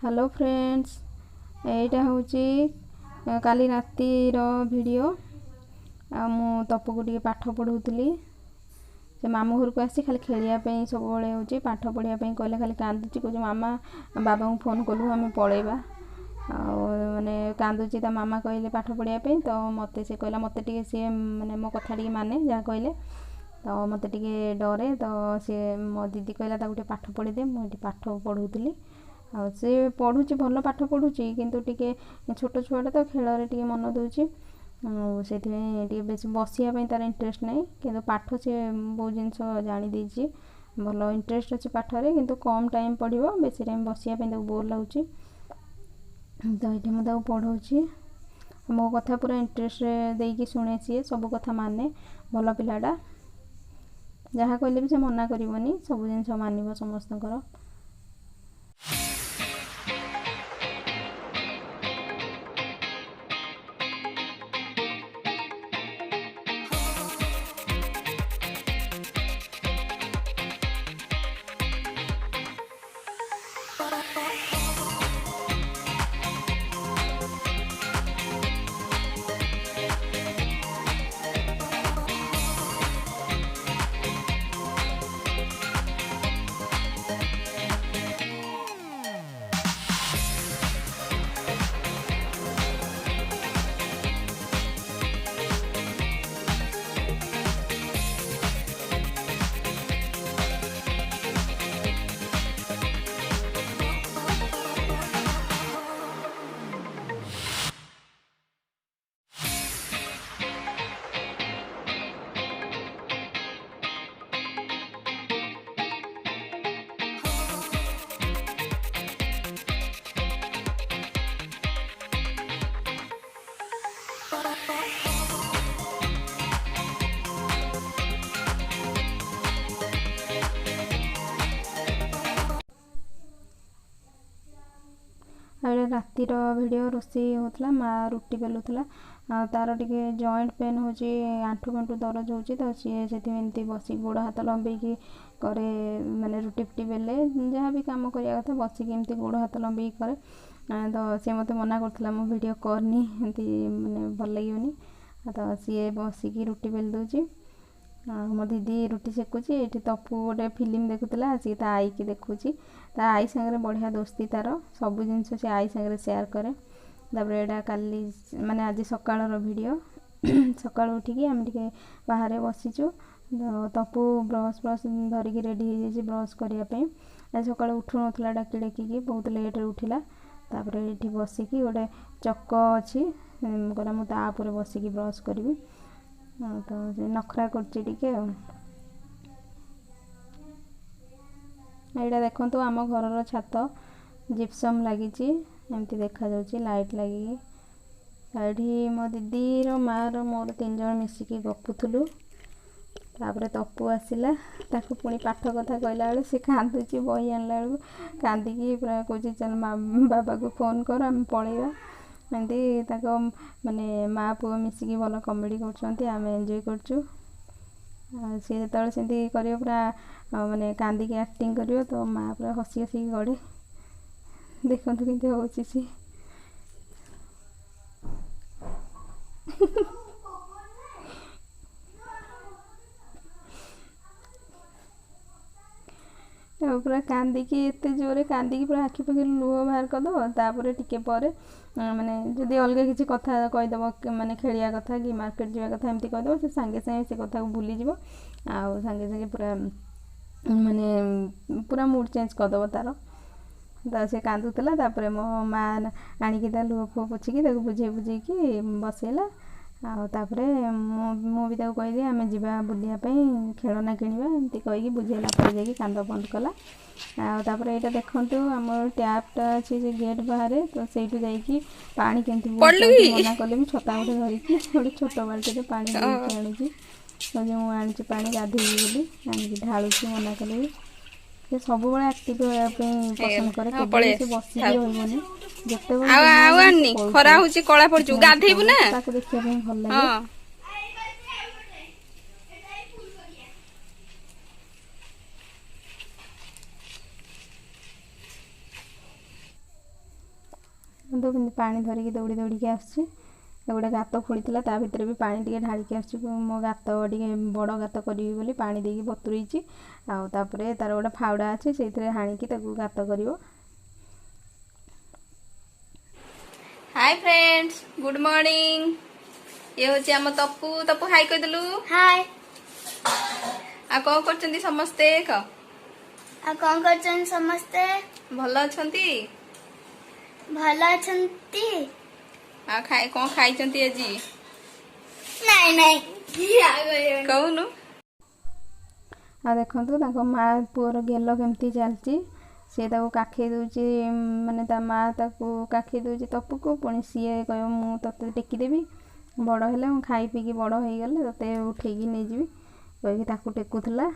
Hello friends, एटा हूँ काली रातिर video. मु तपु को टे पाठ पढ़ाऊली। से मामू घर को आसी खाली खेलियापी सब हो पाठ पढ़ापी कहले खाली कांदुची कह मामा बाबा को फोन कलु आम पलैबा माने कांदुची ता मामा कहले पाठ पढ़ापी। तो मत से कहला मत टे सी माने मो कथा टे माने जहाँ कहले तो मत टे डरे। तो सी मो दीदी कहला गोटे पाठ पढ़ीदे मुझे पाठ पढ़ाऊली। से पढ़ुची भल पाठ पढ़ुची किंतु टिके छोट छुआटा तो खेल टे मन दूची से बेस बसापी तार इंटरेस्ट ना कि पाठ से बहुत जिनस जानी देची भल इंटरेस्ट अच्छी पाठरे किंतु कम टाइम पढ़ो बेसी टाइम बसापी बोर लगुच। तो ये मुझे पढ़ाऊँगी मो कथा पूरा इंटरेस्ट देकी शुणे सी सब कथा माने भल पिलाटा जहाँ कहले भी से मना करनी सब जिन मान समस्त। रातिर वीडियो रोषे होता माँ रुटी बेलुला तार टे जॉइंट पेन हो आंठू गंठू दरज हो तो सी से बस गोड़ हाथ लंबे करे माने रुटी फुटी बेले जहाँ भी कम करवा कथा बसिक एमती गोड़ हाथ लंबे करे। तो सी मत मना करता मो वीडियो करनी एमती माने भल लगे तो सी बसिक रुटी बेल दूची मो दीदी रुटी सेकुची। ये तपु गोटे फिल्म देखुला आसिक ता आई की देखुची ता आई सांगे बढ़िया दोस्ती तार सब जिनस से आई सांगे सेयार करे। तापर एटा काली माने आज सकाळ वीडियो सकाळ उठिकी आम टे बाहर बसीचु तपु ब्रश ब्रश धरिकी रेडी हो जाए ब्रश करने आज सकाळ उठु नथला डाकी डाकी बहुत लेट उठिला। तापर ये बसिकी गोटे चक अच्छी कहला मुझे बसिकी ब्रश करी तो नखरा करची एटा देखो आम घर छात जिप्सम लगी एमती देखा जाउची लाइट लगी ये मो दीदी माँ मोर 3 जन मिसिकी गपुथुलु। तापर तपु आसला ताको पुणी पाठ कथा कहला बेले से कांदुची बही आणला बेलू कांदिकी पूरा कौच चल बाबा को फोन कर आम पलैबा एमती माने माँ पुओ मिसिकी भल कमेडी कर आम एंजॉय करचु। सी जो सेमती कर पूरा माने कांदिकी एक्टिंग कर तो माँ पूरा हसी हसी गड़े देखु केमती हो सी पूरा कांदिकी एत जोरे कांदिकी पूरा आखि पाखि लुह बाहर करदेव। तापर टिके पर माने जदि अलग किसी कथा कहीदेव माने खेलिया कथा कि मार्केट जावा कथा एमती कहीदेव से सांगे सांगे से कथा को भूलीज आउ सांगे सांगे पूरा माने पूरा मूड चेंज करदेव तार। तो से कांदुला तापर मो माँ आणिकी लुह फुह पोछिकी बुझे बुझेकी बसैला तापर मुझे कहदी आम जा बुलापी खेलना किणवा एमती कहीकि बुझेला जाकि कांद बंद कला। तापर यहाँ देखु आम टैपटा अच्छी से गेट बाहर तो सहीठू जाकि पानी केमती मना कले भी छता गोटे धरिकी गोटे छोट बाल्टी पानी आनी मुझे पानी गाधेबी बोली आनिकी ढालुची मना कले भी से सब बड़े एक्टिव होगापी पसंद करे से बसिक रही जिते खरा होची कला पड़चू गाधेबू ना ताको देखिया भल लगे। ଦେଖନ୍ତୁ କେମିତି ପାଣି ଧରିକି ଦୌଡ଼ି ଦୌଡ଼ିକି ଆସୁଛି। ଗୋଟେ ଗାତ ଖୋଳିଥିଲା ତା ଭିତରେ ବି ପାଣି ଟିକେ ଢାଳିକି ଆସୁଛି। ମୋ ଗାତ ଟିକେ ବଡ଼ ଗାତ କରିବି ବୋଲି ପାଣି ଦେଇକି ବତୁରେଇଛି। ଆଉ ତାପରେ ତାର ଗୋଟେ ଫାଉଡ଼ା ଅଛି ସେଇଥିରେ ହାଣିକି ତାକୁ ଗାତ କରିବ। Hi friends, good morning. ये होची आम तपु तपु हाय कह देलु। हाय आ कौन करचंदी समस्ते क आ कौन करछन समस्ते भलो अछंती? भलो अछंती? आ खाए कौन खाइचंती आजी? नहीं नहीं किया गयो कहूनु। आ देखंतु ताको माँ पुअर गेल केमती चलची। सी ताको काखई दउची, माने ता माँ ताको काखई दउची तपु को। पुणी सीए कहयो मु तते टेकी देबी, बड़ हेले मु खाई पीकी बड़ हो गले तते उठेकी नै जीवी कहिकी ताको टेकुथला।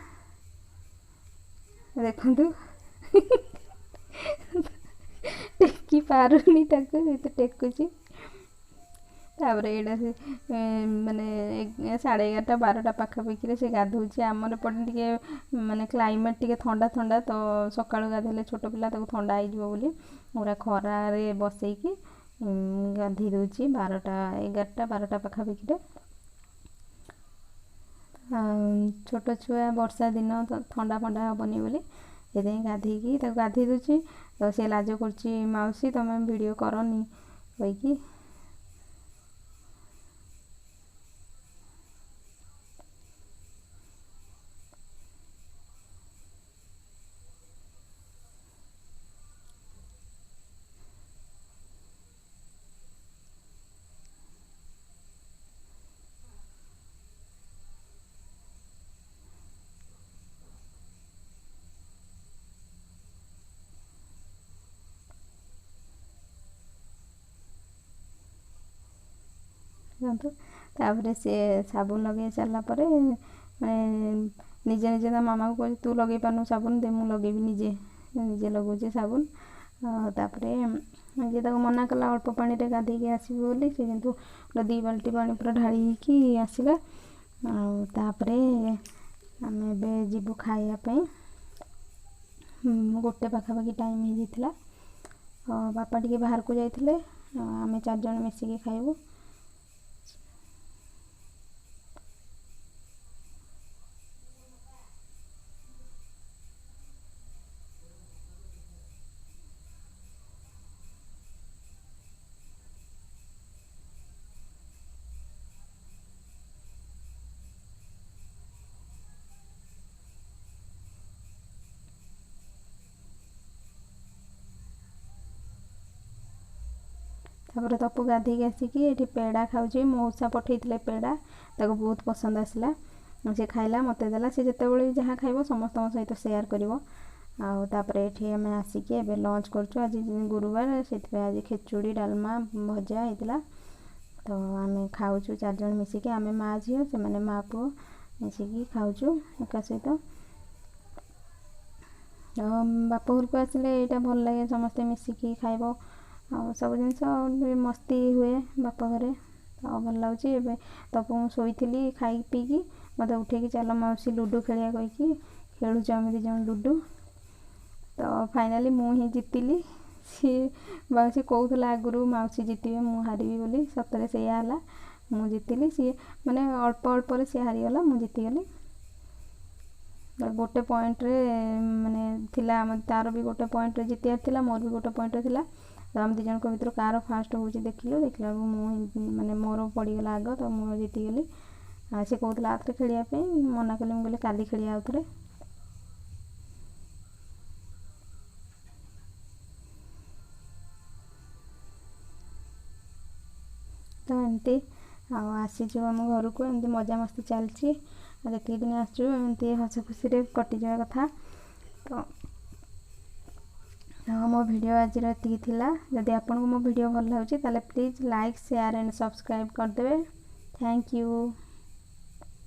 देखंतु टेकी पारुनी ताको से टेकुची। तापरे एटा से माने 11:30 12टा पाखापाखि से गाधोची। आमर एपटे टिके माने क्लाइमेट टिके ठंडा ठंडा तो सकाळु गाधेले छोट पिला ताको ठंडा आइ जीवो बोली पूरा खरा रे बसैकी गाधी दउची 11टा 12टा पाखापाखि। छोट छुआ वर्षा दिन तो ठंडा फंडा हेनी बोली से गाधेकी ताको गाधे दउची। तो से लाज करची माउसी तमे वीडियो करनी कहिकी। तापरे से साबुन लगे सारा पर निजे निजे ता मामा को कह तू लगे पानु साबुन दे मु लगेबी निजे निजे लगौचे साबुन। तापरे निजे ताको मना कला अल्प पानी रे गाधेकी आसीबो बोली से किंतु 2 बाल्टी पानी पूरा ढाळीकी आसीला। तापरे आमे बे जीबु खाइया पे गोटे पाखापाखि टाइम हो जाइथिला। बापा टिके बाहर को जाइथिले, आमे 4 जण मिसिकी खाइबु। तापर तपु गाधेकी आसिकी एठी पेड़ा खाउची। मौसा पठेइथिले पेड़ा, ताको बहुत पसंद आसला। से खाइला मते देला। से जेतेबेले जहाँ खाइबो समस्त सहित शेयर करिवो। आउ तापरे एठी हमें आसिकी एबे लंच करछु। आज गुरुवार सेति आज खिचुड़ी डालमा भजा हेतिला। तो आमे खाउछु 4 जण मिसिकी, आमे माँ झियो से माने माँ पुओ मिसिकी खाउछु एका सहित। बाप घर को आसिले एटा भल लागे समस्ते मिसिकी खाइबो। सब जिनस मस्ती हुए बाप घरे तो भल लगे। एबे तपु शोईथिली खाई पीकी मत उठेकी चल मौसी लुडो खेलिया कहीकि खेलुच आम 2 जण लुडो। तो फाइनाली मु ही जीतिली। सी मौसी कहूला आगुरु मौसी जीतिबे मु हारिबी बोली, सतरे सेया हला मु जीतिली। सी माने अल्प अल्प रे से हारिगला मु जीतिगली। गोटे पॉइंट रे माने थिला तार भी गोटे पॉइंट रे जीतियार थिला, मोर भी गोटे पॉइंट रे थिला। तो आम 2 जण को भीतर कार फास्ट होची देखिलो। देखला मु माने मोर पड़ीगला आग तो मु जीतिगली। से कहूला आथरे खेलिया पे मना कली, मु कहले काली खेलिया आथरे। तो एमती आसीचु आम घर को एमती मजा मस्ती चलची। जी दिन आसचु एमती हस खुशी रे कटि जावा कथा। तो मो वीडियो आज एतिकी थिला। जदि आपको मो वीडियो भल लाଗୁଛି ताले please like share and subscribe कर देबे। Thank you.